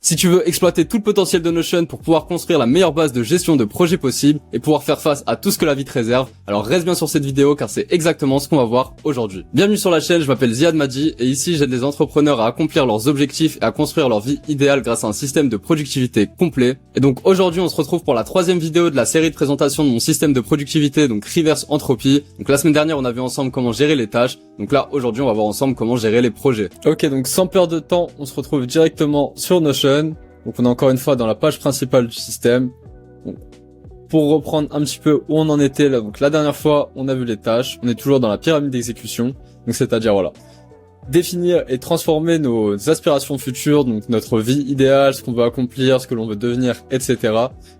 Si tu veux exploiter tout le potentiel de Notion pour pouvoir construire la meilleure base de gestion de projet possible et pouvoir faire face à tout ce que la vie te réserve, alors reste bien sur cette vidéo car c'est exactement ce qu'on va voir aujourd'hui. Bienvenue sur la chaîne, je m'appelle Ziad Madji et ici j'aide les entrepreneurs à accomplir leurs objectifs et à construire leur vie idéale grâce à un système de productivité complet. Et donc aujourd'hui on se retrouve pour la troisième vidéo de la série de présentation de mon système de productivité, donc Reverse Entropy. Donc la semaine dernière on a vu ensemble comment gérer les tâches, donc là aujourd'hui on va voir ensemble comment gérer les projets. Ok, donc sans perdre de temps, on se retrouve directement sur Notion. Donc on est encore une fois dans la page principale du système. Donc, pour reprendre un petit peu où on en était là, donc la dernière fois on a vu les tâches, on est toujours dans la pyramide d'exécution, donc c'est-à-dire voilà, définir et transformer nos aspirations futures, donc notre vie idéale, ce qu'on veut accomplir, ce que l'on veut devenir, etc.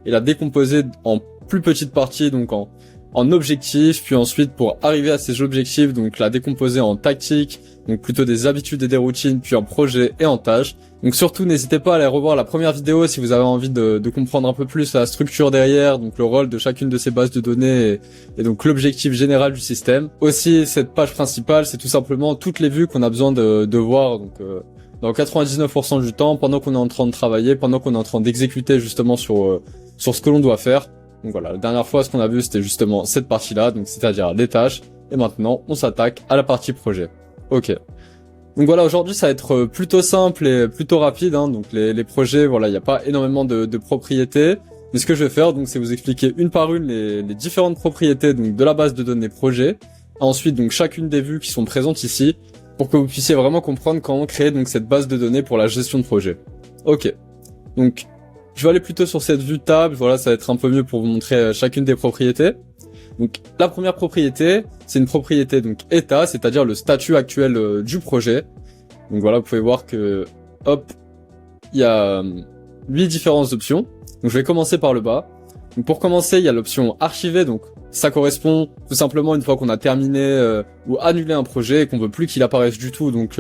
Et la décomposer en plus petites parties, donc en objectifs, puis ensuite pour arriver à ces objectifs, donc la décomposer en tactiques, donc plutôt des habitudes et des routines, puis en projets et en tâches. Donc surtout n'hésitez pas à aller revoir la première vidéo si vous avez envie de comprendre un peu plus la structure derrière, donc le rôle de chacune de ces bases de données et donc l'objectif général du système. Aussi cette page principale, c'est tout simplement toutes les vues qu'on a besoin de voir, donc dans 99% du temps, pendant qu'on est en train de travailler, pendant qu'on est en train d'exécuter justement sur ce que l'on doit faire. Donc voilà, la dernière fois ce qu'on a vu c'était justement cette partie-là, donc c'est-à-dire les tâches, et maintenant on s'attaque à la partie projet. Ok. Donc voilà, aujourd'hui ça va être plutôt simple et plutôt rapide, hein. Donc les projets, voilà, il n'y a pas énormément de propriétés. Mais ce que je vais faire, donc, c'est vous expliquer une par une les différentes propriétés donc de la base de données projet. Ensuite, donc chacune des vues qui sont présentes ici, pour que vous puissiez vraiment comprendre comment créer donc cette base de données pour la gestion de projet. Ok. Donc je vais aller plutôt sur cette vue table, voilà, ça va être un peu mieux pour vous montrer chacune des propriétés. Donc la première propriété, c'est une propriété donc état, c'est-à-dire le statut actuel du projet. Donc voilà, vous pouvez voir que hop, il y a 8 différentes options. Donc je vais commencer par le bas. Donc pour commencer, il y a l'option archiver, donc ça correspond tout simplement une fois qu'on a terminé ou annulé un projet et qu'on veut plus qu'il apparaisse du tout, donc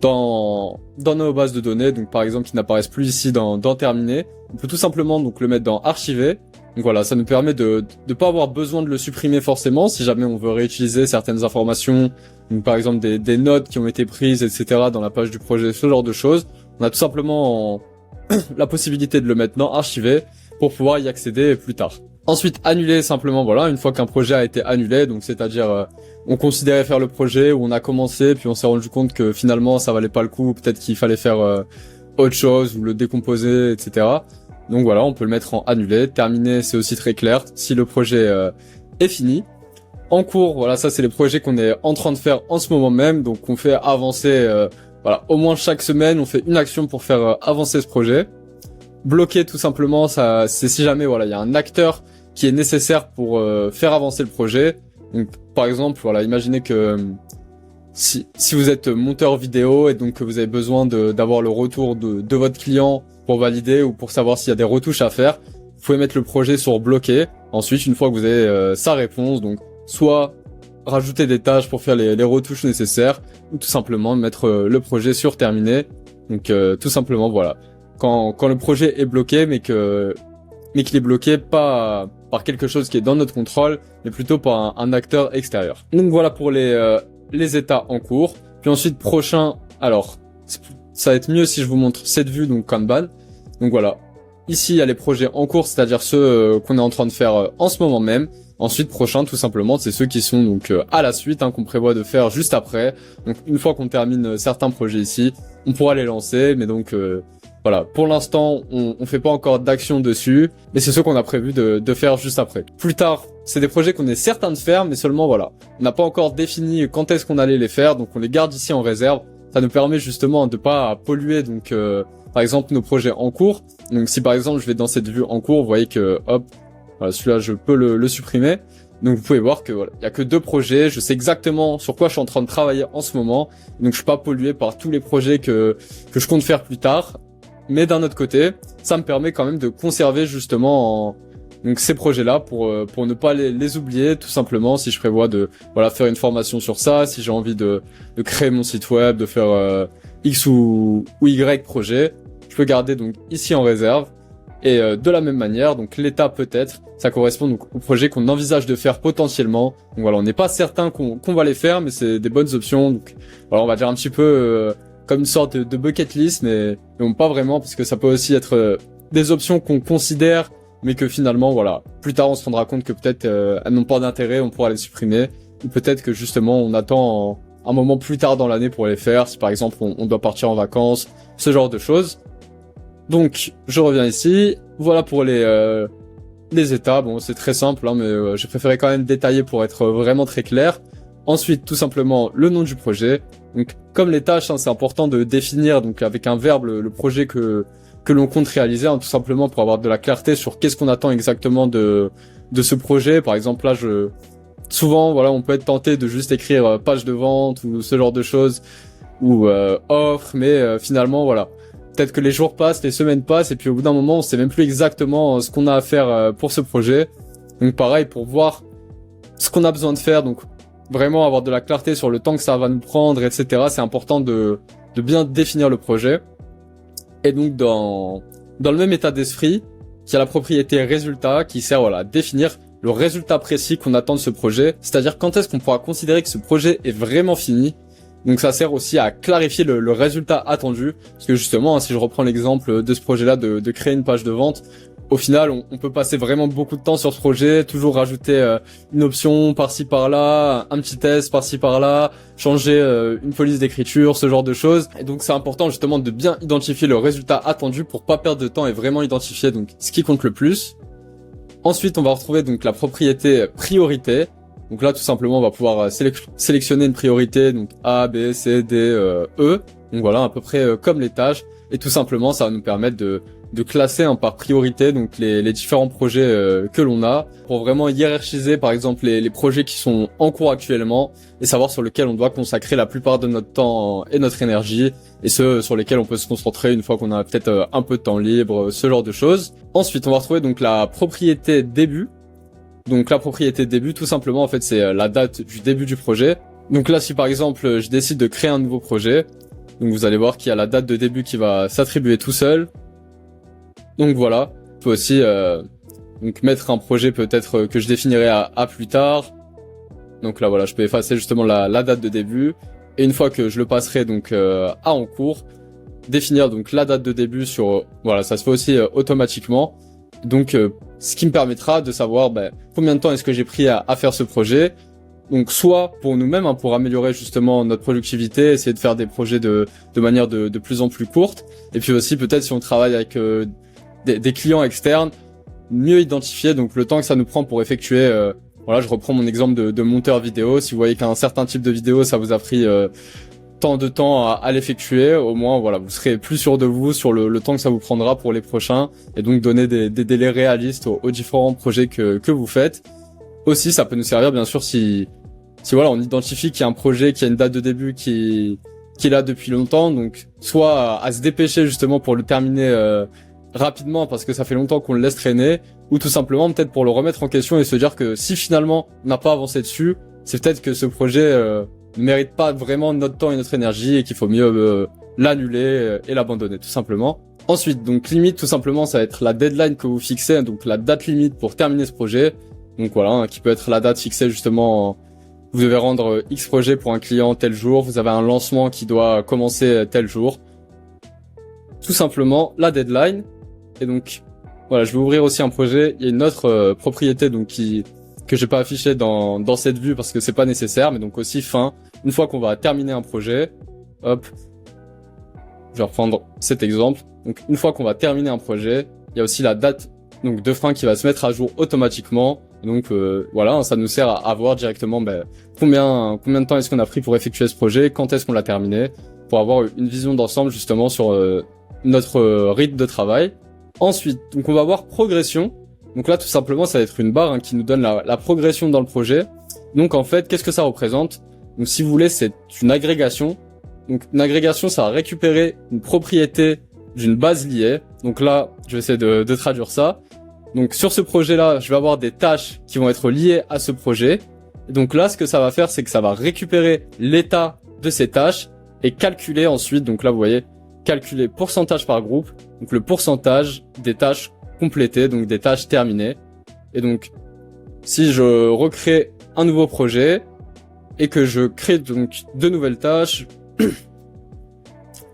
dans nos bases de données, donc par exemple qui n'apparaissent plus ici dans terminer, on peut tout simplement donc le mettre dans archiver. Donc voilà, ça nous permet de pas avoir besoin de le supprimer forcément si jamais on veut réutiliser certaines informations, donc par exemple des notes qui ont été prises, etc. dans la page du projet, ce genre de choses. On a tout simplement la possibilité de le mettre dans archiver pour pouvoir y accéder plus tard. Ensuite, annuler simplement, voilà, une fois qu'un projet a été annulé, donc c'est-à-dire on considérait faire le projet, où on a commencé, puis on s'est rendu compte que finalement ça valait pas le coup, peut-être qu'il fallait faire autre chose ou le décomposer, etc. Donc voilà, on peut le mettre en annulé. Terminé, c'est aussi très clair si le projet est fini. En cours, voilà, ça c'est les projets qu'on est en train de faire en ce moment même, donc on fait avancer, voilà, au moins chaque semaine, on fait une action pour faire avancer ce projet. Bloquer tout simplement, ça, c'est si jamais voilà, il y a un acteur qui est nécessaire pour faire avancer le projet. Donc par exemple, voilà, imaginez que si vous êtes monteur vidéo et donc que vous avez besoin d'avoir le retour de votre client pour valider ou pour savoir s'il y a des retouches à faire, vous pouvez mettre le projet sur bloqué. Ensuite, une fois que vous avez sa réponse, donc soit rajouter des tâches pour faire les retouches nécessaires ou tout simplement mettre le projet sur terminé. Donc tout simplement voilà, quand le projet est bloqué mais qu'il est bloqué pas par quelque chose qui est dans notre contrôle, mais plutôt par un acteur extérieur. Donc voilà pour les états en cours. Puis ensuite prochain, alors ça va être mieux si je vous montre cette vue donc Kanban. Donc voilà, ici il y a les projets en cours, c'est-à-dire ceux qu'on est en train de faire en ce moment même. Ensuite prochain tout simplement c'est ceux qui sont donc à la suite, hein, qu'on prévoit de faire juste après. Donc une fois qu'on termine certains projets ici, on pourra les lancer, mais donc voilà, pour l'instant, on fait pas encore d'action dessus, mais c'est ce qu'on a prévu de faire juste après. Plus tard, c'est des projets qu'on est certain de faire, mais seulement voilà, on n'a pas encore défini quand est-ce qu'on allait les faire, donc on les garde ici en réserve. Ça nous permet justement de pas polluer donc par exemple nos projets en cours. Donc si par exemple je vais dans cette vue en cours, vous voyez que hop, voilà, celui-là je peux le supprimer. Donc vous pouvez voir que voilà, il y a que 2 projets, je sais exactement sur quoi je suis en train de travailler en ce moment, donc je suis pas pollué par tous les projets que je compte faire plus tard. Mais d'un autre côté, ça me permet quand même de conserver justement donc ces projets-là pour ne pas les oublier, tout simplement si je prévois de voilà faire une formation sur ça, si j'ai envie de créer mon site web, de faire X ou Y projet, je peux garder donc ici en réserve. Et de la même manière, donc l'état peut-être, ça correspond donc aux projets qu'on envisage de faire potentiellement. Donc voilà, on n'est pas certain qu'on va les faire, mais c'est des bonnes options. Donc voilà, on va dire un petit peu comme une sorte de bucket list, mais bon, pas vraiment, parce que ça peut aussi être des options qu'on considère, mais que finalement, voilà, plus tard on se rendra compte que peut-être elles n'ont pas d'intérêt, on pourra les supprimer, ou peut-être que justement on attend un moment plus tard dans l'année pour les faire, si par exemple on doit partir en vacances, ce genre de choses. Donc je reviens ici, voilà pour les étapes. Bon, c'est très simple, hein, mais j'ai préféré quand même détailler pour être vraiment très clair. Ensuite, tout simplement, le nom du projet. Donc, comme les tâches, hein, c'est important de définir, donc avec un verbe, le projet que l'on compte réaliser, hein, tout simplement pour avoir de la clarté sur qu'est-ce qu'on attend exactement de ce projet. Par exemple, là, souvent, voilà, on peut être tenté de juste écrire page de vente ou ce genre de choses, ou offre, mais finalement, voilà. Peut-être que les jours passent, les semaines passent, et puis au bout d'un moment, on sait même plus exactement ce qu'on a à faire pour ce projet. Donc pareil, pour voir ce qu'on a besoin de faire, donc vraiment avoir de la clarté sur le temps que ça va nous prendre, etc. C'est important de bien définir le projet. Et donc dans le même état d'esprit, il y a la propriété résultat qui sert voilà, à définir le résultat précis qu'on attend de ce projet, c'est-à-dire quand est-ce qu'on pourra considérer que ce projet est vraiment fini. Donc ça sert aussi à clarifier le résultat attendu, parce que justement, hein, si je reprends l'exemple de ce projet-là de créer une page de vente, au final, on peut passer vraiment beaucoup de temps sur ce projet, toujours rajouter une option par-ci par-là, un petit test par-ci par-là, changer une police d'écriture, ce genre de choses. Et donc c'est important justement de bien identifier le résultat attendu pour pas perdre de temps et vraiment identifier donc ce qui compte le plus. Ensuite, on va retrouver donc la propriété priorité. Donc là, tout simplement, on va pouvoir sélectionner une priorité, donc A, B, C, D, E. Donc voilà, à peu près comme les tâches. Et tout simplement, ça va nous permettre de classer par priorité donc les différents projets que l'on a, pour vraiment hiérarchiser par exemple les projets qui sont en cours actuellement et savoir sur lesquels on doit consacrer la plupart de notre temps et notre énergie, et ceux sur lesquels on peut se concentrer une fois qu'on a peut-être un peu de temps libre, ce genre de choses. Ensuite, on va retrouver donc la propriété début. Donc la propriété début, tout simplement, en fait, c'est la date du début du projet. Donc là, si par exemple, je décide de créer un nouveau projet, donc vous allez voir qu'il y a la date de début qui va s'attribuer tout seul. Donc voilà, je peux aussi donc mettre un projet peut-être que je définirai à plus tard. Donc là voilà, je peux effacer justement la date de début. Et une fois que je le passerai donc à en cours, définir donc la date de début sur voilà, ça se fait aussi automatiquement. Donc ce qui me permettra de savoir combien de temps est-ce que j'ai pris à faire ce projet. Donc soit pour nous-mêmes, hein, pour améliorer justement notre productivité, essayer de faire des projets de manière de plus en plus courte. Et puis aussi peut-être si on travaille avec des clients externes, mieux identifier donc le temps que ça nous prend pour effectuer. Voilà, je reprends mon exemple de monteur vidéo. Si vous voyez qu'un certain type de vidéo, ça vous a pris tant de temps à l'effectuer, au moins voilà, vous serez plus sûr de vous sur le temps que ça vous prendra pour les prochains, et donc donner des délais réalistes aux différents projets que vous faites. Aussi, ça peut nous servir bien sûr si voilà, on identifie qu'il y a un projet qui a une date de début qui est là depuis longtemps, donc soit à se dépêcher justement pour le terminer rapidement parce que ça fait longtemps qu'on le laisse traîner, ou tout simplement peut-être pour le remettre en question et se dire que si finalement on n'a pas avancé dessus, c'est peut-être que ce projet ne mérite pas vraiment notre temps et notre énergie et qu'il faut mieux l'annuler et l'abandonner tout simplement. Ensuite, donc limite tout simplement, ça va être la deadline que vous fixez, donc la date limite pour terminer ce projet. Donc voilà, hein, qui peut être la date fixée justement, vous devez rendre X projet pour un client tel jour, vous avez un lancement qui doit commencer tel jour. Tout simplement la deadline. Et donc voilà, je vais ouvrir aussi un projet. Il y a une autre propriété donc que j'ai pas affiché dans cette vue parce que c'est pas nécessaire, mais donc aussi fin. Une fois qu'on va terminer un projet, hop, je vais reprendre cet exemple. Donc une fois qu'on va terminer un projet, il y a aussi la date donc de fin qui va se mettre à jour automatiquement. Donc voilà, ça nous sert à voir directement combien de temps est-ce qu'on a pris pour effectuer ce projet, quand est-ce qu'on l'a terminé, pour avoir une vision d'ensemble justement sur notre rythme de travail. Ensuite, donc on va voir progression. Donc là, tout simplement, ça va être une barre qui nous donne la progression dans le projet. Donc en fait, qu'est-ce que ça représente? Donc si vous voulez, c'est une agrégation. Donc une agrégation, ça va récupérer une propriété d'une base liée. Donc là, je vais essayer de traduire ça. Donc sur ce projet-là, je vais avoir des tâches qui vont être liées à ce projet. Et donc là, ce que ça va faire, c'est que ça va récupérer l'état de ces tâches et calculer ensuite, donc là vous voyez, calculer pourcentage par groupe, donc le pourcentage des tâches complétées, donc des tâches terminées. Et donc, si je recrée un nouveau projet et que je crée donc deux nouvelles tâches,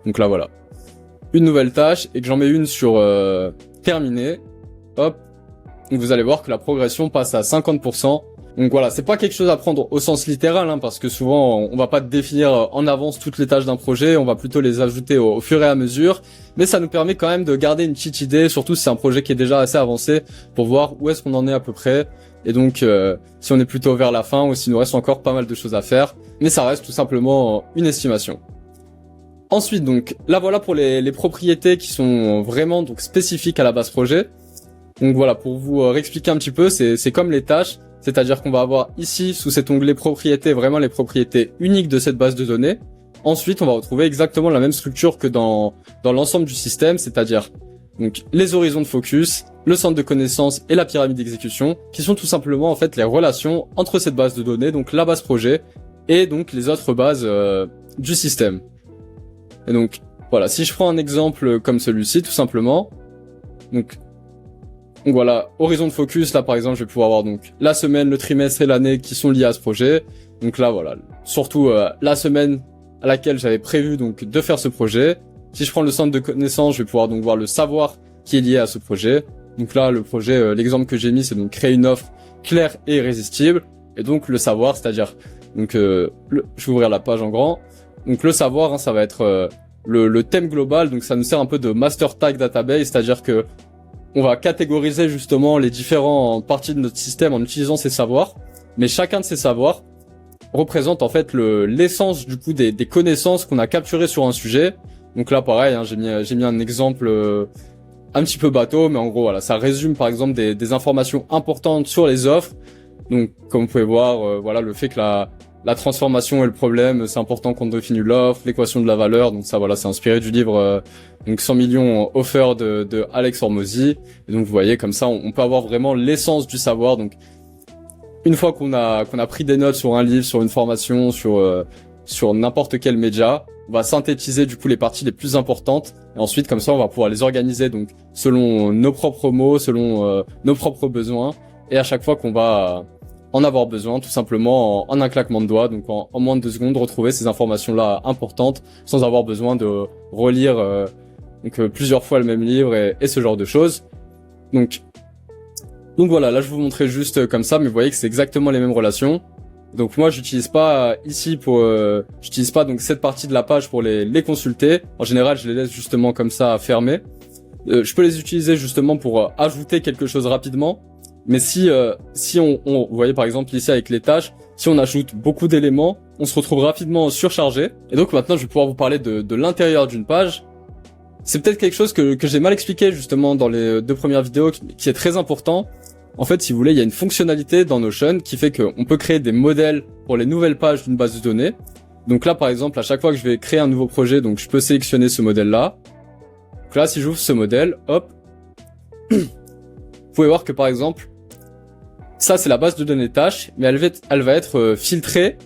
Donc là voilà, une nouvelle tâche et que j'en mets une sur terminer, hop, donc vous allez voir que la progression passe à 50%. Donc voilà, c'est pas quelque chose à prendre au sens littéral, hein, parce que souvent on va pas définir en avance toutes les tâches d'un projet, on va plutôt les ajouter au fur et à mesure, mais ça nous permet quand même de garder une petite idée, surtout si c'est un projet qui est déjà assez avancé, pour voir où est-ce qu'on en est à peu près, et donc si on est plutôt vers la fin ou s'il nous reste encore pas mal de choses à faire, mais ça reste tout simplement une estimation. Ensuite donc, là voilà pour les propriétés qui sont vraiment donc spécifiques à la base projet. Donc voilà, pour vous réexpliquer un petit peu, c'est comme les tâches. C'est-à-dire qu'on va avoir ici, sous cet onglet propriétés, vraiment les propriétés uniques de cette base de données. Ensuite, on va retrouver exactement la même structure que dans l'ensemble du système, c'est-à-dire donc les horizons de focus, le centre de connaissances et la pyramide d'exécution, qui sont tout simplement en fait les relations entre cette base de données, donc la base projet, et donc les autres bases du système. Et donc, voilà, si je prends un exemple comme celui-ci, tout simplement, donc voilà, horizon de focus, là par exemple, je vais pouvoir avoir donc la semaine, le trimestre et l'année qui sont liés à ce projet. Donc là voilà, surtout la semaine à laquelle j'avais prévu donc de faire ce projet. Si je prends le centre de connaissances, je vais pouvoir donc voir le savoir qui est lié à ce projet. Donc là le projet, l'exemple que j'ai mis, c'est donc créer une offre claire et irrésistible. Et donc le savoir, c'est-à-dire donc je vais ouvrir la page en grand. Donc le savoir, hein, ça va être le thème global. Donc ça nous sert un peu de master tag database, c'est-à-dire que on va catégoriser justement les différentes parties de notre système en utilisant ces savoirs, mais chacun de ces savoirs représente en fait l'essence du coup des connaissances qu'on a capturées sur un sujet. Donc là pareil, hein, j'ai mis un exemple un petit peu bateau, mais en gros voilà, ça résume par exemple des informations importantes sur les offres. Donc comme vous pouvez voir, voilà, le fait que la transformation est le problème, c'est important qu'on définisse l'offre, l'équation de la valeur. Donc ça voilà, c'est inspiré du livre donc 100 millions offerts de Alex Hormozy. Et donc vous voyez comme ça on peut avoir vraiment l'essence du savoir. Donc une fois qu'on a pris des notes sur un livre, sur une formation, sur n'importe quel média, on va synthétiser du coup les parties les plus importantes et ensuite comme ça on va pouvoir les organiser donc selon nos propres mots, selon nos propres besoins, et à chaque fois qu'on va en avoir besoin, tout simplement en un claquement de doigts, donc en moins de 2 secondes, retrouver ces informations-là importantes sans avoir besoin de relire plusieurs fois le même livre et ce genre de choses. Donc voilà, là je vous montrais juste comme ça, mais vous voyez que c'est exactement les mêmes relations. Donc moi j'utilise pas ici j'utilise pas donc cette partie de la page pour les consulter. En général, je les laisse justement comme ça fermés. Je peux les utiliser justement pour ajouter quelque chose rapidement. Mais si on vous voyez par exemple ici avec les tâches, si on ajoute beaucoup d'éléments, on se retrouve rapidement surchargé. Et donc maintenant je vais pouvoir vous parler de l'intérieur d'une page. C'est peut-être quelque chose que j'ai mal expliqué justement dans les 2 premières vidéos, qui est très important. En fait, si vous voulez, il y a une fonctionnalité dans Notion qui fait qu'on peut créer des modèles pour les nouvelles pages d'une base de données. Donc là par exemple, à chaque fois que je vais créer un nouveau projet, donc je peux sélectionner ce modèle-là. Donc là si j'ouvre ce modèle, hop, vous pouvez voir que par exemple, ça c'est la base de données tâches, mais elle va être filtrée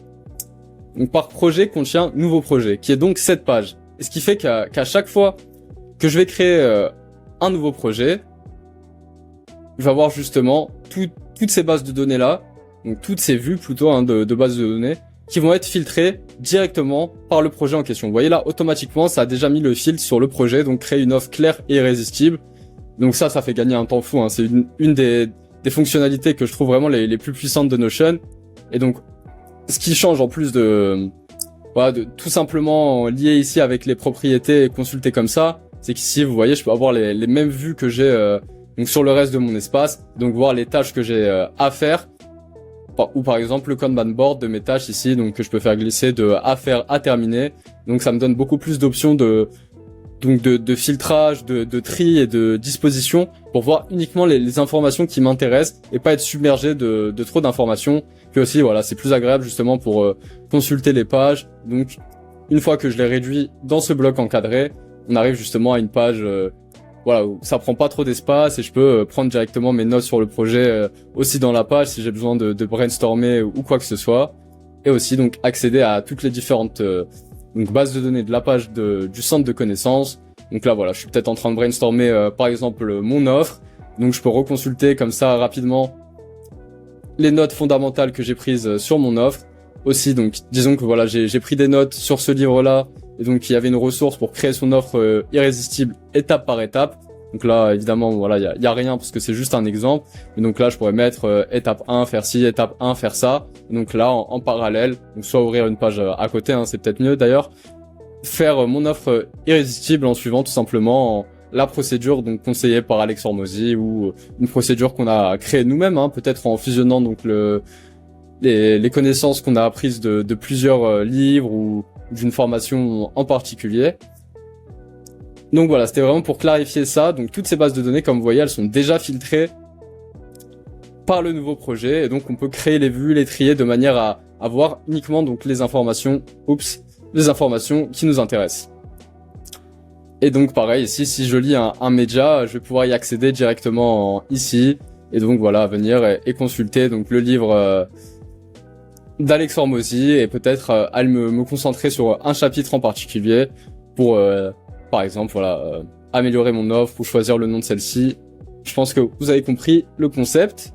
donc par projet contient nouveau projet, qui est donc cette page. Et ce qui fait qu'à chaque fois que je vais créer un nouveau projet, je vais avoir justement toutes ces bases de données là, donc toutes ces vues plutôt hein, de bases de données, qui vont être filtrées directement par le projet en question. Vous voyez là, automatiquement, ça a déjà mis le filtre sur le projet, donc créer une offre claire et irrésistible. Donc ça fait gagner un temps fou, hein. C'est une des fonctionnalités que je trouve vraiment les plus puissantes de Notion. Et donc, ce qui change en plus de tout simplement lié ici avec les propriétés et consulter comme ça, c'est qu'ici, vous voyez, je peux avoir les mêmes vues que j'ai donc sur le reste de mon espace, donc voir les tâches que j'ai à faire, ou par exemple le Kanban board de mes tâches ici, donc que je peux faire glisser de à faire à terminer. Donc ça me donne beaucoup plus d'options de filtrage, de tri et de disposition pour voir uniquement les informations qui m'intéressent et pas être submergé de trop d'informations. Puis aussi, voilà, c'est plus agréable justement pour consulter les pages. Donc, une fois que je les réduis dans ce bloc encadré, on arrive justement à une page voilà, où ça prend pas trop d'espace et je peux prendre directement mes notes sur le projet aussi dans la page si j'ai besoin de brainstormer ou quoi que ce soit. Et aussi donc accéder à toutes les différentes donc base de données de la page du centre de connaissances. Donc là voilà, je suis peut-être en train de brainstormer par exemple mon offre, donc je peux reconsulter comme ça rapidement les notes fondamentales que j'ai prises sur mon offre. Aussi donc disons que voilà, j'ai pris des notes sur ce livre là Et donc il y avait une ressource pour créer son offre irrésistible étape par étape. Donc là, évidemment, voilà, il y a rien parce que c'est juste un exemple. Et donc là, je pourrais mettre étape 1, faire ci, étape 1, faire ça. Et donc là, en parallèle, donc soit ouvrir une page à côté, hein, c'est peut-être mieux d'ailleurs, faire mon offre irrésistible en suivant tout simplement la procédure donc conseillée par Alex Hormozy ou une procédure qu'on a créée nous-mêmes, hein, peut-être en fusionnant donc les connaissances qu'on a apprises de plusieurs livres ou d'une formation en particulier. Donc voilà, c'était vraiment pour clarifier ça. Donc toutes ces bases de données, comme vous voyez, elles sont déjà filtrées par le nouveau projet, et donc on peut créer les vues, les trier de manière à avoir uniquement donc les informations qui nous intéressent. Et donc pareil ici, si je lis un média, je vais pouvoir y accéder directement ici, et donc voilà, venir et consulter donc le livre d'Alex Hormozy, et peut-être me concentrer sur un chapitre en particulier pour par exemple voilà améliorer mon offre ou choisir le nom de celle-ci. Je pense que vous avez compris le concept.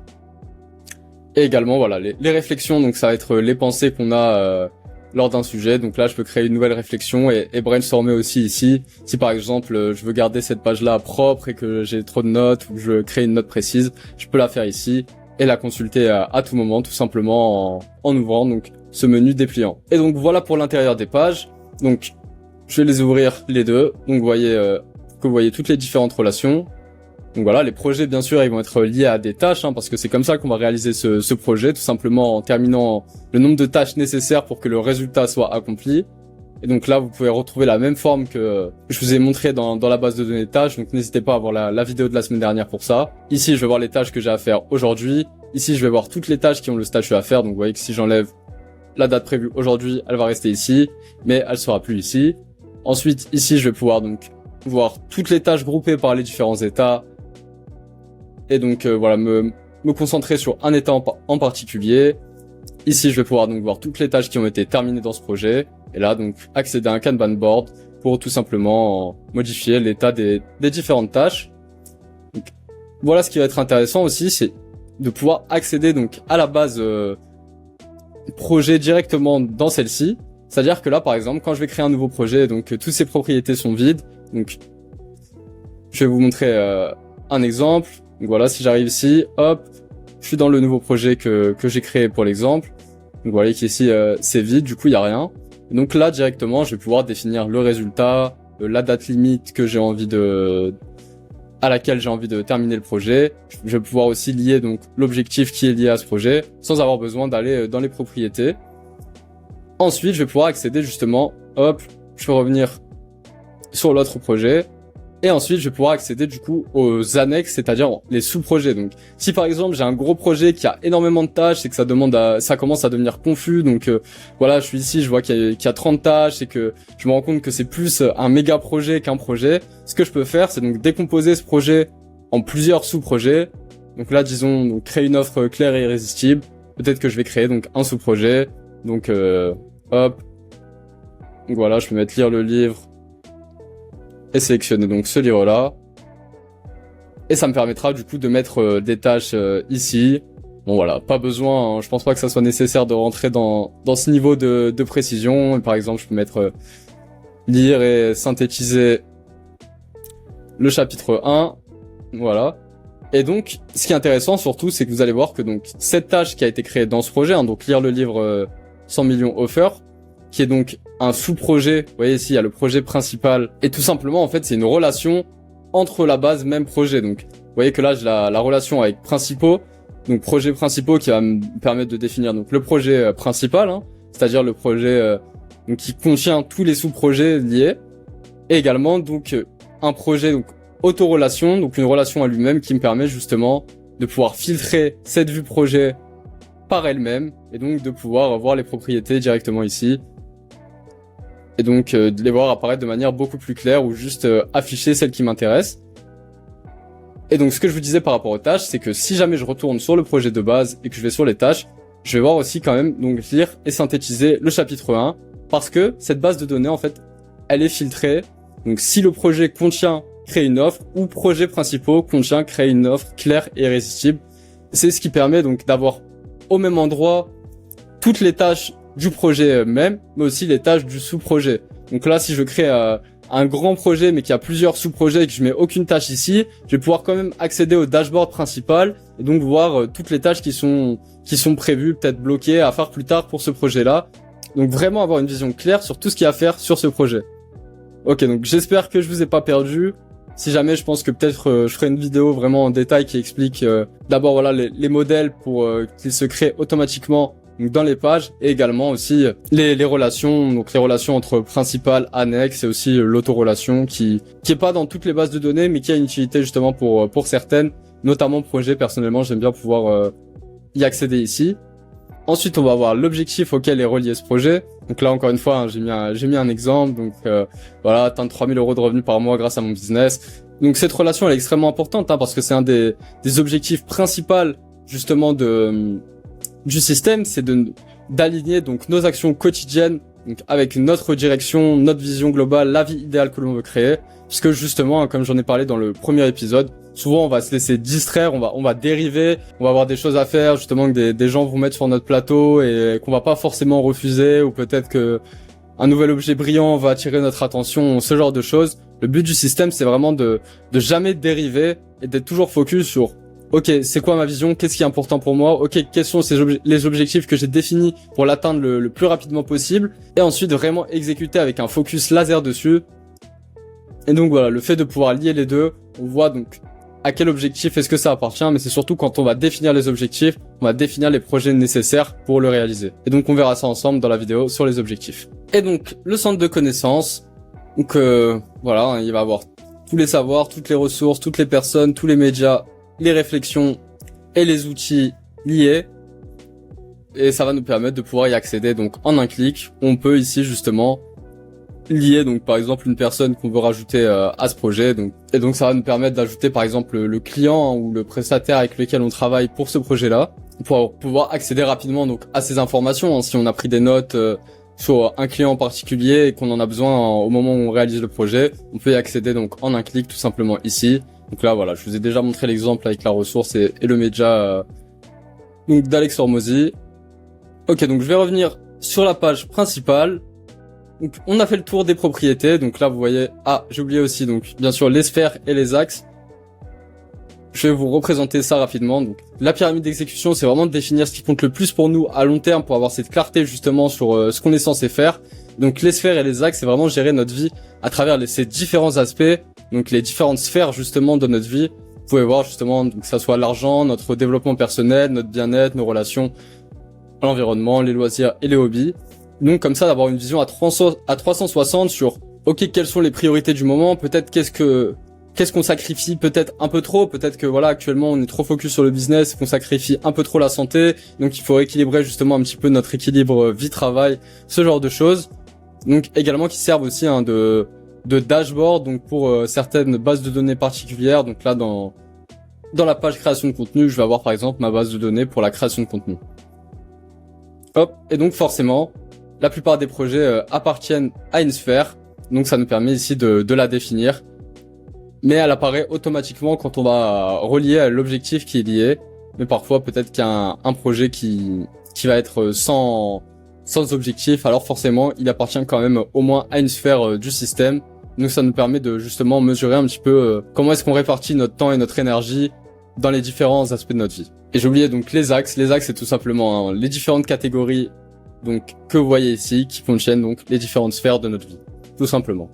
Et également voilà les réflexions, donc ça va être les pensées qu'on a lors d'un sujet. Donc là je peux créer une nouvelle réflexion et brainstormer aussi ici. Si par exemple je veux garder cette page là propre et que j'ai trop de notes ou que je veux créer une note précise, je peux la faire ici et la consulter à tout moment, tout simplement en ouvrant donc ce menu dépliant. Et donc voilà pour l'intérieur des pages. Donc je vais les ouvrir les deux. Donc vous voyez toutes les différentes relations. Donc voilà, les projets bien sûr ils vont être liés à des tâches, hein, parce que c'est comme ça qu'on va réaliser ce projet, tout simplement en terminant le nombre de tâches nécessaires pour que le résultat soit accompli. Et donc là vous pouvez retrouver la même forme que je vous ai montré dans la base de données tâches, donc n'hésitez pas à voir la vidéo de la semaine dernière pour ça. Ici je vais voir les tâches que j'ai à faire aujourd'hui, ici je vais voir toutes les tâches qui ont le statut à faire, donc vous voyez que si j'enlève la date prévue aujourd'hui, elle va rester ici, mais elle sera plus ici. Ensuite ici je vais pouvoir donc voir toutes les tâches groupées par les différents états, et donc voilà, me concentrer sur un état en particulier. Ici je vais pouvoir donc voir toutes les tâches qui ont été terminées dans ce projet, et là donc accéder à un Kanban board pour tout simplement modifier l'état des différentes tâches. Donc, voilà, ce qui va être intéressant aussi, c'est de pouvoir accéder donc à la base projet directement dans celle-ci. C'est-à-dire que là par exemple quand je vais créer un nouveau projet, donc toutes ces propriétés sont vides. Donc je vais vous montrer un exemple. Donc voilà, si j'arrive ici, hop, je suis dans le nouveau projet que j'ai créé pour l'exemple. Donc vous voyez qu'ici c'est vide, du coup il n'y a rien. Et donc là directement je vais pouvoir définir le résultat, la date limite que j'ai envie à laquelle j'ai envie de terminer le projet. Je vais pouvoir aussi lier donc l'objectif qui est lié à ce projet sans avoir besoin d'aller dans les propriétés. Ensuite je vais pouvoir accéder justement, hop, je peux revenir sur l'autre projet. Et ensuite, je vais pouvoir accéder du coup aux annexes, c'est-à-dire les sous-projets. Donc, si par exemple j'ai un gros projet qui a énormément de tâches et que ça commence à devenir confus, donc voilà, je suis ici, je vois qu'il y a 30 tâches et que je me rends compte que c'est plus un méga projet qu'un projet. Ce que je peux faire, c'est donc décomposer ce projet en plusieurs sous-projets. Donc là, disons, donc, créer une offre claire et irrésistible. Peut-être que je vais créer donc un sous-projet. Donc hop. Donc voilà, je peux mettre lire le livre et sélectionner donc ce livre là, et ça me permettra du coup de mettre des tâches ici. Bon voilà, pas besoin, hein, je pense pas que ça soit nécessaire de rentrer dans ce niveau de précision. Par exemple je peux mettre lire et synthétiser le chapitre 1, voilà. Et donc ce qui est intéressant surtout, c'est que vous allez voir que donc cette tâche qui a été créée dans ce projet, hein, donc lire le livre 100 millions offer, qui est donc un sous-projet. Vous voyez ici, il y a le projet principal. Et tout simplement, en fait, c'est une relation entre la base même projet. Donc, vous voyez que là, j'ai la relation avec principaux. Donc, projets principaux qui va me permettre de définir donc le projet principal, hein, c'est-à-dire le projet donc qui contient tous les sous-projets liés. Et également, donc, un projet donc autorelation, donc une relation à lui-même qui me permet justement de pouvoir filtrer cette vue projet par elle-même et donc de pouvoir voir les propriétés directement ici. Et donc de les voir apparaître de manière beaucoup plus claire ou juste afficher celles qui m'intéressent. Et donc ce que je vous disais par rapport aux tâches, c'est que si jamais je retourne sur le projet de base et que je vais sur les tâches, je vais voir aussi quand même donc lire et synthétiser le chapitre 1, parce que cette base de données en fait, elle est filtrée. Donc si le projet contient créer une offre ou projet principaux contient créer une offre claire et irrésistible, c'est ce qui permet donc d'avoir au même endroit toutes les tâches du projet même, mais aussi les tâches du sous-projet. Donc là, si je crée un grand projet mais qui a plusieurs sous-projets et que je mets aucune tâche ici, je vais pouvoir quand même accéder au dashboard principal et donc voir toutes les tâches qui sont prévues, peut-être bloquées à faire plus tard pour ce projet-là. Donc vraiment avoir une vision claire sur tout ce qu'il y a à faire sur ce projet. Ok, donc j'espère que je vous ai pas perdu. Si jamais, je pense que peut-être je ferai une vidéo vraiment en détail qui explique d'abord voilà les modèles pour qu'ils se créent automatiquement donc dans les pages, et également aussi les relations, donc les relations entre principal, annexe, et aussi l'autorelation qui est pas dans toutes les bases de données mais qui a une utilité justement pour certaines, notamment projet. Personnellement, j'aime bien pouvoir y accéder ici. Ensuite, on va voir l'objectif auquel est relié ce projet. Donc là, encore une fois, hein, j'ai mis un exemple. Donc voilà, atteindre 3000 € de revenus par mois grâce à mon business. Donc cette relation, elle est extrêmement importante hein, parce que c'est un des objectifs principaux justement du système, c'est d'aligner donc nos actions quotidiennes donc avec notre direction, notre vision globale, la vie idéale que l'on veut créer. Puisque justement, hein, comme j'en ai parlé dans le premier épisode, souvent on va se laisser distraire, on va dériver, on va avoir des choses à faire, justement que des gens vont mettre sur notre plateau et qu'on va pas forcément refuser, ou peut-être que un nouvel objet brillant va attirer notre attention, ce genre de choses. Le but du système, c'est vraiment de jamais dériver et d'être toujours focus sur ok, c'est quoi ma vision, qu'est-ce qui est important pour moi, ok, quels sont les objectifs que j'ai définis pour l'atteindre le plus rapidement possible, et ensuite vraiment exécuter avec un focus laser dessus. Et donc voilà, le fait de pouvoir lier les deux, on voit donc à quel objectif est-ce que ça appartient, mais c'est surtout quand on va définir les objectifs, on va définir les projets nécessaires pour le réaliser. Et donc on verra ça ensemble dans la vidéo sur les objectifs. Et donc le centre de connaissances, donc voilà, il va avoir tous les savoirs, toutes les ressources, toutes les personnes, tous les médias, les réflexions et les outils liés. Et ça va nous permettre de pouvoir y accéder donc en un clic. On peut ici justement lier donc par exemple une personne qu'on veut rajouter à ce projet, et donc ça va nous permettre d'ajouter par exemple le client ou le prestataire avec lequel on travaille pour ce projet-là, pour pouvoir accéder rapidement donc à ces informations. Si on a pris des notes sur un client en particulier et qu'on en a besoin au moment où on réalise le projet, on peut y accéder donc en un clic tout simplement ici. Donc là voilà, je vous ai déjà montré l'exemple avec la ressource et le média donc d'Alex Hormozy. Ok, donc je vais revenir sur la page principale. Donc on a fait le tour des propriétés, donc là vous voyez, j'ai oublié aussi donc bien sûr les sphères et les axes. Je vais vous représenter ça rapidement. Donc la pyramide d'exécution, c'est vraiment de définir ce qui compte le plus pour nous à long terme, pour avoir cette clarté justement sur ce qu'on est censé faire. Donc les sphères et les axes, c'est vraiment gérer notre vie à travers ces différents aspects, donc les différentes sphères justement de notre vie. Vous pouvez voir justement que ça soit l'argent, notre développement personnel, notre bien-être, nos relations, l'environnement, les loisirs et les hobbies. Donc comme ça, d'avoir une vision à 360 sur ok, quelles sont les priorités du moment, peut-être qu'est-ce qu'on sacrifie peut-être un peu trop, peut-être que voilà, actuellement on est trop focus sur le business, qu'on sacrifie un peu trop la santé, donc il faut équilibrer justement un petit peu notre équilibre vie-travail, ce genre de choses. Donc également qui servent aussi hein, de dashboard, donc pour certaines bases de données particulières. Donc là dans la page création de contenu, je vais avoir par exemple ma base de données pour la création de contenu. Hop, et donc forcément, la plupart des projets appartiennent à une sphère, donc ça nous permet ici de la définir. Mais elle apparaît automatiquement quand on va relier à l'objectif qui est lié. Mais parfois peut-être qu'il y a un projet qui va être sans objectif, alors forcément il appartient quand même au moins à une sphère du système. Donc ça nous permet de justement mesurer un petit peu comment est-ce qu'on répartit notre temps et notre énergie dans les différents aspects de notre vie. Et j'ai oublié donc les axes. Les axes, c'est tout simplement hein, les différentes catégories donc que vous voyez ici, qui contiennent donc les différentes sphères de notre vie, tout simplement.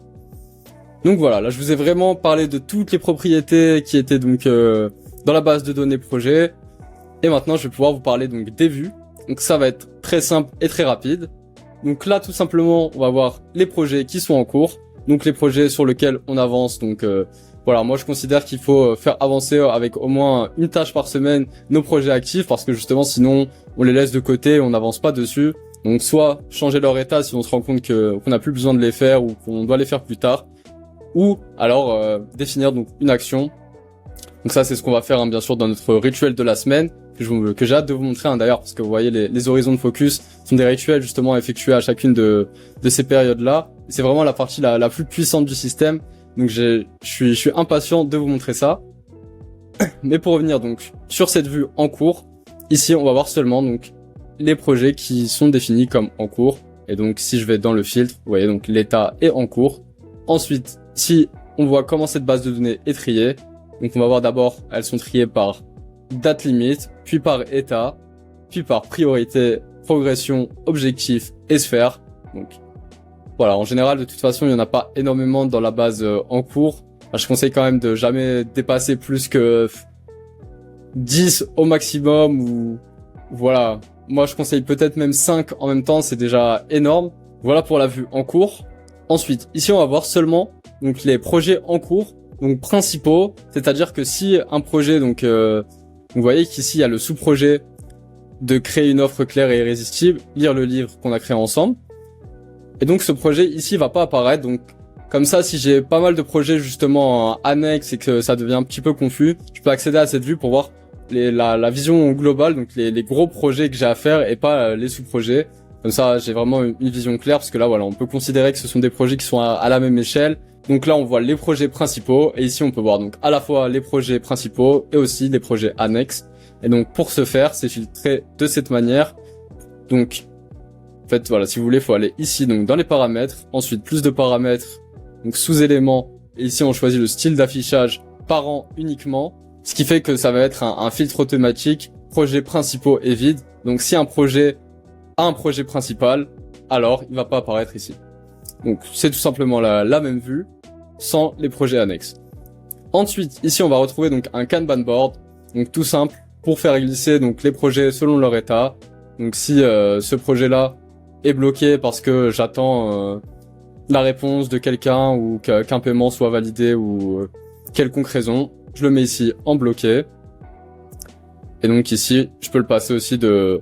Donc voilà, là je vous ai vraiment parlé de toutes les propriétés qui étaient donc dans la base de données projet. Et maintenant je vais pouvoir vous parler donc des vues. Donc ça va être très simple et très rapide. Donc là tout simplement on va voir les projets qui sont en cours, donc les projets sur lesquels on avance. Donc voilà, moi je considère qu'il faut faire avancer avec au moins une tâche par semaine nos projets actifs, parce que justement sinon on les laisse de côté, on n'avance pas dessus. Donc soit changer leur état si on se rend compte qu'on n'a plus besoin de les faire ou qu'on doit les faire plus tard, ou alors définir donc une action. Donc ça c'est ce qu'on va faire hein, bien sûr dans notre rituel de la semaine que j'ai hâte de vous montrer hein, d'ailleurs, parce que vous voyez les horizons de focus sont des rituels justement effectués à chacune de ces périodes là. C'est vraiment la partie la plus puissante du système. Donc je suis impatient de vous montrer ça. Mais pour revenir donc sur cette vue en cours, ici on va voir seulement donc les projets qui sont définis comme en cours. Et donc si je vais dans le filtre, vous voyez donc l'état est en cours. Ensuite, si on voit comment cette base de données est triée, donc on va voir d'abord, elles sont triées par date limite, puis par état, puis par priorité, progression, objectif et sphère. Donc voilà, en général de toute façon il n'y en a pas énormément dans la base en cours. Enfin, je conseille quand même de jamais dépasser plus que 10 au maximum ou voilà. Moi je conseille peut-être même 5 en même temps, c'est déjà énorme. Voilà pour la vue en cours. Ensuite, ici on va voir seulement donc les projets en cours, donc principaux, c'est-à-dire que si un projet, donc vous voyez qu'ici il y a le sous-projet de créer une offre claire et irrésistible, lire le livre qu'on a créé ensemble. Et donc ce projet ici va pas apparaître, donc comme ça si j'ai pas mal de projets justement annexes et que ça devient un petit peu confus, je peux accéder à cette vue pour voir la vision globale, donc les gros projets que j'ai à faire et pas les sous-projets. Comme ça, j'ai vraiment une vision claire parce que là, voilà, on peut considérer que ce sont des projets qui sont à la même échelle. Donc là, on voit les projets principaux et ici, on peut voir donc à la fois les projets principaux et aussi les projets annexes. Et donc, pour ce faire, c'est filtré de cette manière. Donc, en fait, voilà, si vous voulez, il faut aller ici, donc dans les paramètres. Ensuite, plus de paramètres, donc sous-éléments. Et ici, on choisit le style d'affichage parent uniquement. Ce qui fait que ça va être un filtre automatique, projets principaux et vides. Donc, si un projet principal, alors il va pas apparaître ici. Donc c'est tout simplement la même vue sans les projets annexes. Ensuite, ici on va retrouver donc un Kanban board, donc tout simple pour faire glisser donc les projets selon leur état. Donc si ce projet-là est bloqué parce que j'attends la réponse de quelqu'un ou qu'un paiement soit validé ou quelconque raison, je le mets ici en bloqué. Et donc ici, je peux le passer aussi de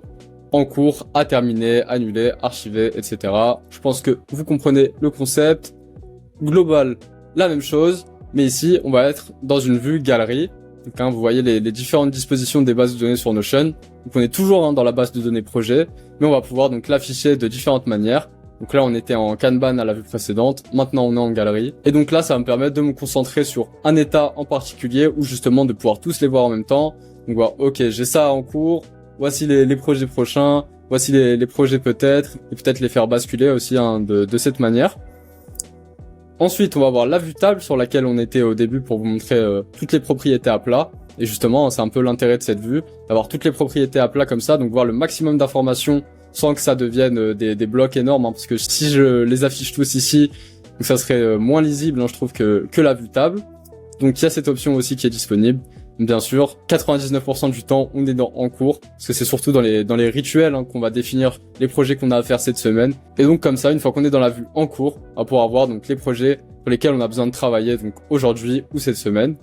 en cours, à terminer, annuler, archiver, etc. Je pense que vous comprenez le concept. Global, la même chose, mais ici, on va être dans une vue galerie. Donc, vous voyez les différentes dispositions des bases de données sur Notion. Donc, on est toujours dans la base de données projet, mais on va pouvoir donc l'afficher de différentes manières. Donc là, on était en Kanban à la vue précédente. Maintenant, on est en galerie. Et donc là, ça va me permettre de me concentrer sur un état en particulier ou justement de pouvoir tous les voir en même temps. Donc, voir, ok, j'ai ça en cours. Voici les projets prochains, voici les projets peut-être, et peut-être les faire basculer aussi de cette manière. Ensuite, on va voir la vue table sur laquelle on était au début pour vous montrer toutes les propriétés à plat. Et justement, c'est un peu l'intérêt de cette vue, d'avoir toutes les propriétés à plat comme ça, donc voir le maximum d'informations sans que ça devienne des blocs énormes, hein, parce que si je les affiche tous ici, donc ça serait moins lisible, hein, je trouve, que la vue table. Donc il y a cette option aussi qui est disponible. Bien sûr, 99% du temps, on est en cours, parce que c'est surtout dans les rituels hein, qu'on va définir les projets qu'on a à faire cette semaine. Et donc comme ça, une fois qu'on est dans la vue en cours, on va pouvoir voir donc les projets pour lesquels on a besoin de travailler donc aujourd'hui ou cette semaine.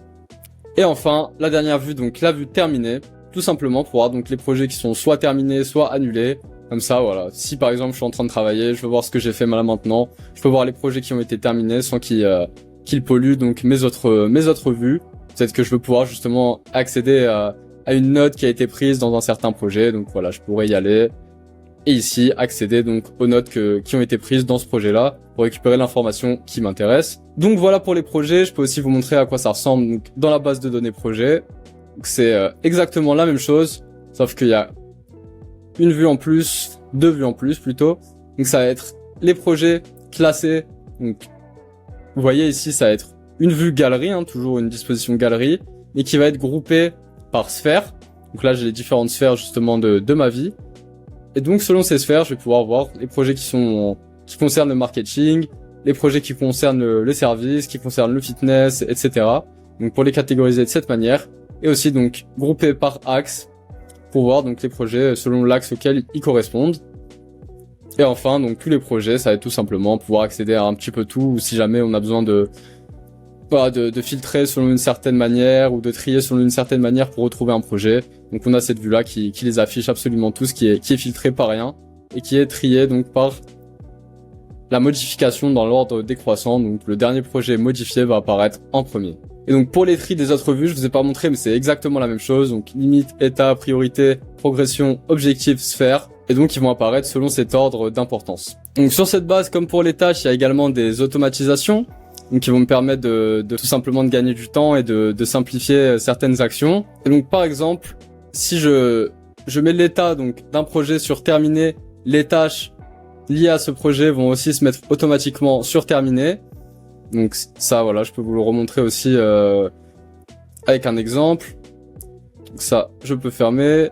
Et enfin, la dernière vue, donc la vue terminée, tout simplement pour voir donc les projets qui sont soit terminés, soit annulés. Comme ça, voilà. Si par exemple je suis en train de travailler, je veux voir ce que j'ai fait là maintenant, je peux voir les projets qui ont été terminés sans qu'ils polluent donc mes autres vues. Peut-être que je veux pouvoir justement accéder à une note qui a été prise dans un certain projet. Donc voilà, je pourrais y aller. Et ici, accéder donc aux notes qui ont été prises dans ce projet-là pour récupérer l'information qui m'intéresse. Donc voilà pour les projets. Je peux aussi vous montrer à quoi ça ressemble donc, dans la base de données projet. Donc c'est exactement la même chose, sauf qu'il y a une vue en plus, deux vues en plus plutôt. Donc ça va être les projets classés. Donc vous voyez ici, ça va être une vue galerie, hein, toujours une disposition galerie, mais qui va être groupée par sphère. Donc là, j'ai les différentes sphères justement de ma vie. Et donc, selon ces sphères, je vais pouvoir voir les projets qui concernent le marketing, les projets qui concernent le service, qui concernent le fitness, etc. Donc, pour les catégoriser de cette manière. Et aussi, donc, groupés par axe pour voir donc les projets selon l'axe auquel ils correspondent. Et enfin, donc, tous les projets, ça va être tout simplement pouvoir accéder à un petit peu tout, ou si jamais on a besoin de filtrer selon une certaine manière ou de trier selon une certaine manière pour retrouver un projet. Donc on a cette vue là qui les affiche absolument tous, qui est filtré par rien et qui est trié donc par la modification dans l'ordre décroissant. Donc le dernier projet modifié va apparaître en premier. Et donc pour les tris des autres vues, je vous ai pas montré mais c'est exactement la même chose. Donc limite, état, priorité, progression, objectif, sphère. Et donc ils vont apparaître selon cet ordre d'importance. Donc sur cette base, comme pour les tâches, il y a également des automatisations. Donc qui vont me permettre de tout simplement de gagner du temps et de simplifier certaines actions. Et donc par exemple, si je mets l'état donc d'un projet sur terminé, les tâches liés à ce projet vont aussi se mettre automatiquement sur terminé. Donc ça, voilà, je peux vous le remontrer aussi avec un exemple. Donc ça, je peux fermer.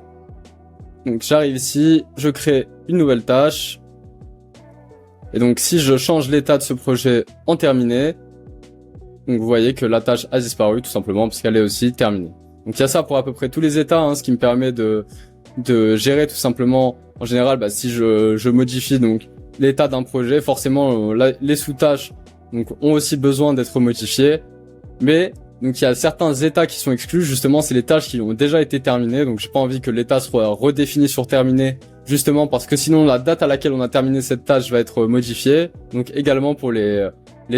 Donc j'arrive ici, je crée une nouvelle tâche. Et donc si je change l'état de ce projet en terminé, donc vous voyez que la tâche a disparu tout simplement parce qu'elle est aussi terminée. Donc il y a ça pour à peu près tous les états, hein, ce qui me permet de gérer tout simplement. En général, si je modifie donc l'état d'un projet, forcément les sous-tâches donc ont aussi besoin d'être modifiées. Mais donc il y a certains états qui sont exclus, justement c'est les tâches qui ont déjà été terminées. Donc j'ai pas envie que l'état soit redéfini sur terminé, justement parce que sinon la date à laquelle on a terminé cette tâche va être modifiée. Donc également pour les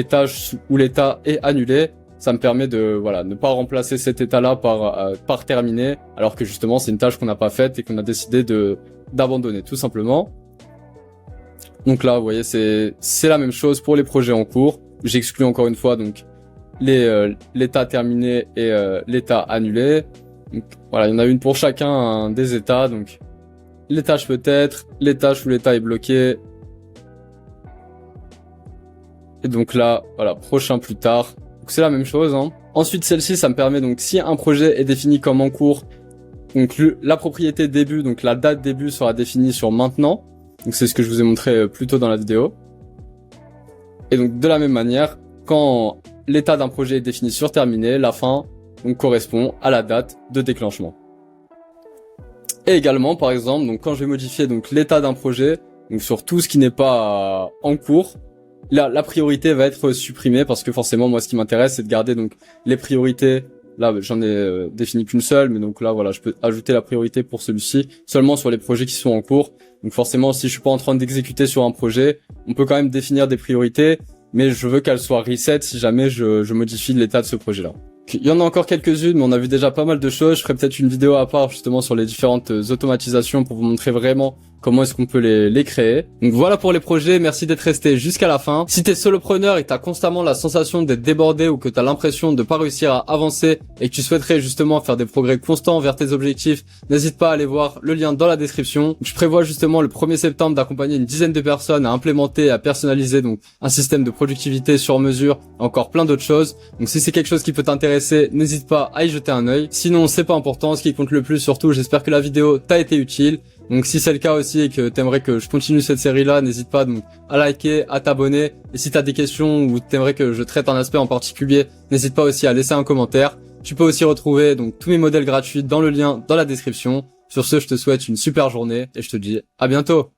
tâches où l'état est annulé, ça me permet de ne pas remplacer cet état-là par terminé, alors que justement c'est une tâche qu'on n'a pas faite et qu'on a décidé d'abandonner tout simplement. Donc là, vous voyez, c'est la même chose pour les projets en cours. J'exclus encore une fois donc l'état terminé et l'état annulé. Donc, voilà, il y en a une pour chacun des états. Donc les tâches peut-être, les tâches où l'état est bloqué. Et donc là, voilà, prochain plus tard. Donc c'est la même chose, hein. Ensuite, celle-ci, ça me permet donc si un projet est défini comme en cours, donc la propriété début, donc la date début sera définie sur maintenant. Donc c'est ce que je vous ai montré plus tôt dans la vidéo. Et donc de la même manière, quand l'état d'un projet est défini sur terminé, la fin donc correspond à la date de déclenchement. Et également, par exemple, donc quand je vais modifier donc l'état d'un projet, donc sur tout ce qui n'est pas en cours, la priorité va être supprimée parce que forcément moi ce qui m'intéresse c'est de garder donc les priorités. Là j'en ai défini qu'une seule, mais donc là voilà, je peux ajouter la priorité pour celui-ci seulement sur les projets qui sont en cours. Donc forcément si je suis pas en train d'exécuter sur un projet, on peut quand même définir des priorités, mais je veux qu'elles soient reset si jamais je modifie l'état de ce projet-là. Il y en a encore quelques-unes, mais on a vu déjà pas mal de choses. Je ferai peut-être une vidéo à part justement sur les différentes automatisations pour vous montrer vraiment comment est-ce qu'on peut les créer. Donc voilà pour les projets, merci d'être resté jusqu'à la fin. Si t'es solopreneur et que t'as constamment la sensation d'être débordé ou que t'as l'impression de pas réussir à avancer et que tu souhaiterais justement faire des progrès constants vers tes objectifs, n'hésite pas à aller voir le lien dans la description. Je prévois justement le 1er septembre d'accompagner une dizaine de personnes à implémenter et à personnaliser donc un système de productivité sur mesure, encore plein d'autres choses. Donc si c'est quelque chose qui peut t'intéresser, n'hésite pas à y jeter un œil. Sinon, c'est pas important, ce qui compte le plus surtout, j'espère que la vidéo t'a été utile. Donc si c'est le cas aussi et que t'aimerais que je continue cette série-là, n'hésite pas donc à liker, à t'abonner. Et si t'as des questions ou t'aimerais que je traite un aspect en particulier, n'hésite pas aussi à laisser un commentaire. Tu peux aussi retrouver donc tous mes modèles gratuits dans le lien dans la description. Sur ce, je te souhaite une super journée et je te dis à bientôt.